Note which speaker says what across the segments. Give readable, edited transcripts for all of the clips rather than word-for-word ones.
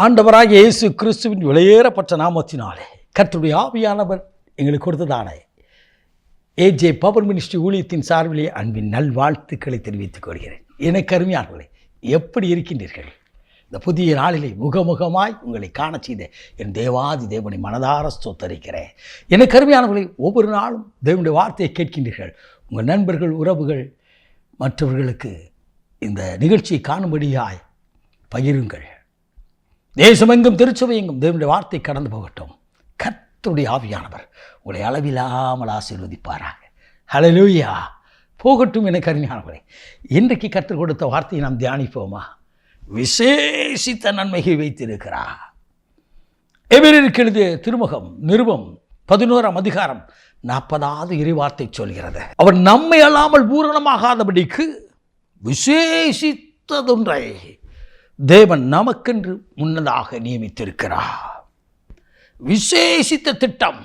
Speaker 1: ஆண்டவராகிய இயேசு கிறிஸ்துவின் விலையேறப்பட்ட நாமத்தினாலே கர்த்தருடைய ஆவியானவர் எங்களுக்கு கொடுத்ததானே ஏஜே பவர் மினிஸ்ட்ரி ஊழியத்தின் சார்பிலே அன்பின் நல்வாழ்த்துக்களை தெரிவித்துக் கொள்கிறேன். எனக்கு அருமையானவர்களே, எப்படி இருக்கின்றீர்கள்? இந்த புதிய நாளிலே முகமுகமாய் உங்களை காண செய்த என் தேவாதி தேவனை மனதார ஸ்தோத்தரிக்கிறேன். எனக்கு அருமையானவர்களை, ஒவ்வொரு நாளும் தேவனுடைய வார்த்தையை கேட்கின்றீர்கள். உங்கள் நண்பர்கள், உறவுகள், மற்றவர்களுக்கு இந்த நிகழ்ச்சியை காணும்படியாய் பகிருங்கள். தேசமெங்கும் திருச்சபை எங்கும் தேவனுடைய வார்த்தை கடந்து போகட்டும். கர்த்தருடைய ஆவியானவர் உங்களை அளவில்லாமல் ஆசீர்வதிப்பாராக. ஹல்லேலூயா. போகட்டும். எனக்கு அருமையானவரே, இன்றைக்கு கர்த்தர் கொடுத்த வார்த்தையை நாம் தியானிப்போமா? விசேஷித்த நன்மையை வைத்திருக்கிறார். எபிரேயருக்கு எழுதிய திருமுகம் நிருபம் 11ஆம் அதிகாரம் 40வது இறைவார்த்தை சொல்கிறது. அவர் நம்மை அல்லாமல் பூரணமாகாதபடிக்கு விசேஷித்ததொன்றை தேவன் நமக்கென்று முன்னதாக நியமித்திருக்கிறார். விசேஷித்த திட்டம்,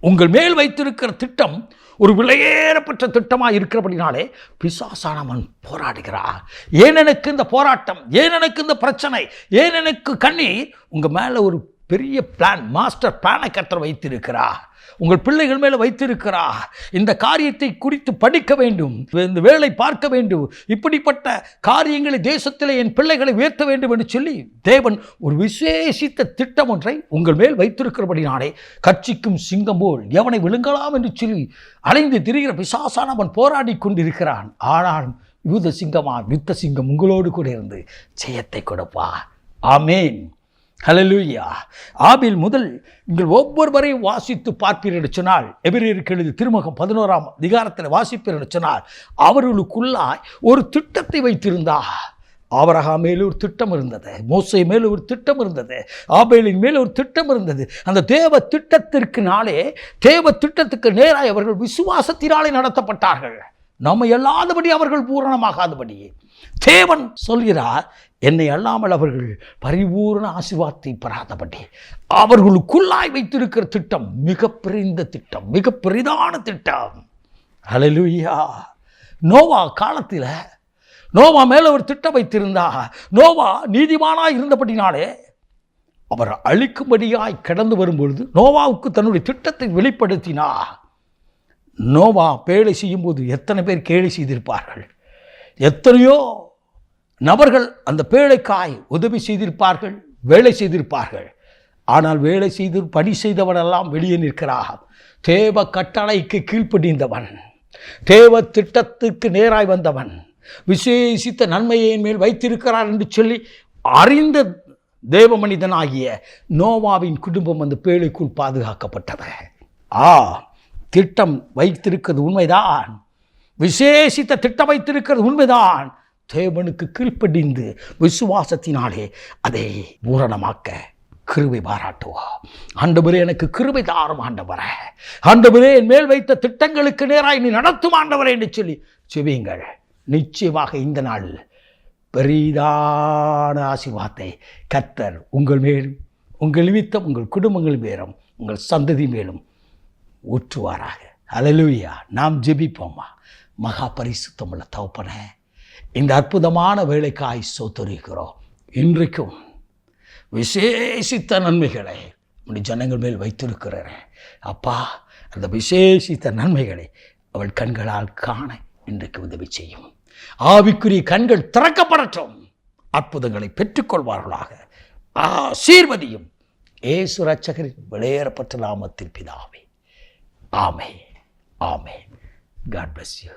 Speaker 1: உங்கள் மேல் வைத்திருக்கிற திட்டம் ஒரு விலையேறப்பட்ட திட்டமாக இருக்கிறபடினாலே பிசாசானவன் போராடுகிறார். ஏன் எனக்கு இந்த போராட்டம், ஏன் எனக்கு இந்த பிரச்சனை, ஏன் எனக்கு கண்ணீர்? உங்கள் மேலே ஒரு பெரிய பிளான், மாஸ்டர் பிளானை கர்த்தர் வைத்திருக்கிறார். உங்கள் பிள்ளைகள் மேலே வைத்திருக்கிறார். இந்த காரியத்தை குறித்து படிக்க வேண்டும், இந்த வேலை பார்க்க வேண்டும், இப்படிப்பட்ட காரியங்களை தேசத்தில் என் பிள்ளைகளை உயர்த்த வேண்டும் என்று சொல்லி தேவன் ஒரு விசேஷித்த திட்டம் ஒன்றை உங்கள் மேல் வைத்திருக்கிறபடினாலே கட்சிக்கும் சிங்கம் போல் எவனை விழுங்கலாம் என்று சொல்லி அலைந்து திரிகிற பிசாசானவன் போராடி கொண்டிருக்கிறான். ஆனாலும் யுத்த சிங்கம் உங்களோடு கூட இருந்து ஜெயத்தை கொடுப்பார். ஆமேன். ஹல்லேலூயா. ஆபில் முதல் நீங்கள் ஒவ்வொருவரையும் வாசித்து பார்ப்பீர் என்று சொன்னால், எபிரேயருக்கு எழுதிய திருமுகம் 11ஆம் அதிகாரத்தில் வாசிப்பீர் என்று சொன்னால், அவர்களுக்குள்ளாய் ஒரு திட்டத்தை வைத்திருந்தார். ஆபிரகாம் மேலே ஒரு திட்டம் இருந்தது, மோசே மேலே ஒரு திட்டம் இருந்தது, ஆபேலின் மேலே ஒரு திட்டம் இருந்தது. அந்த தேவ திட்டத்துக்கு நேராக அவர்கள் விசுவாசத்தினாலே நடத்தப்பட்டார்கள். நம்மை அல்லாதபடி அவர்கள் பூரணமாகாதபடி தேவன் சொல்கிறார், என்னை அல்லாமல் அவர்கள் பரிபூர்ண ஆசீர்வாதத்தை பெறாதபடி அவர்களுக்குள்ளாய் வைத்திருக்கிற திட்டம் மிக பெரிய திட்டம், மிக பெரிதான திட்டம். ஹல்லேலூயா. நோவா காலத்தில் நோவா மேலே ஒரு திட்டம் வைத்திருந்தா. நோவா நீதிமானாய் இருந்தபடினாலே அவர் அழிக்கும்படியாய் கடந்து வரும்பொழுது நோவாவுக்கு தன்னுடைய திட்டத்தை வெளிப்படுத்தினா. நோவா பேழை செய்யும்போது எத்தனை பேர் கேலி செய்திருப்பார்கள், எத்தனையோ நபர்கள் அந்த பேழைக்காய் உதவி செய்திருப்பார்கள், வேலை செய்திருப்பார்கள். ஆனால் வேலை செய்து பணி செய்தவனெல்லாம் வெளியே நிற்கிறான். தேவ கட்டளைக்கு கீழ்ப்படிந்தவன், தேவ திட்டத்துக்கு நேராய் வந்தவன், விசேஷித்த நன்மையை மேல் வைத்திருக்கிறார் என்று சொல்லி அறிந்த தேவ மனிதனாகிய நோவாவின் குடும்பம் அந்த பேழைக்குள் பாதுகாக்கப்பட்டது. திட்டம் வைத்திருக்கிறது உண்மைதான், விசேஷித்த திட்டம் வைத்திருக்கிறது உண்மைதான். தேவனுக்கு கீழ்ப்படிந்து விசுவாசத்தினாலே அதை பூரணமாக்க கிருபை பாராட்டுவா. ஆண்டவரே, எனக்கு கிருபை தாரும் ஆண்டவரே, ஆண்டவரே என் மேல் வைத்த திட்டங்களுக்கு நேராய் நீ நடத்தும் ஆண்டவரே என்று சொல்லி செவியுங்கள். நிச்சயமாக இந்த நாள் பெரிதான ஆசீர்வாதத்தை கர்த்தர் உங்கள் மேலும், உங்கள் நிமித்தம், உங்கள் குடும்பங்கள் மேலும், உங்கள் சந்ததி மேலும் ஊற்றுவாராக. ஹல்லேலூயா. நாம் ஜெபிப்போமா? மகா பரிசுத்தமுள்ள தகப்பனே, இந்த அற்புதமான வேலைக்காய் ஸ்தோத்திரிக்கிறோம். இன்றைக்கும் விசேஷித்த நன்மைகளை உடைய ஜனங்கள் மேல் வைத்திருக்கிறேன் அப்பா. அந்த விசேஷித்த நன்மைகளை அவள் கண்களால் காண இன்றைக்கு உதவி செய்யும். ஆவிக்குரிய கண்கள் திறக்கப்படட்டும், அற்புதங்களை பெற்றுக்கொள்வார்களாக. ஆசீர்வதியும் இயேசு இரட்சகரின் விலையேறப்பட்ட நாமத்தில் பிதாவே. ஆமென். ஆமென். God bless you.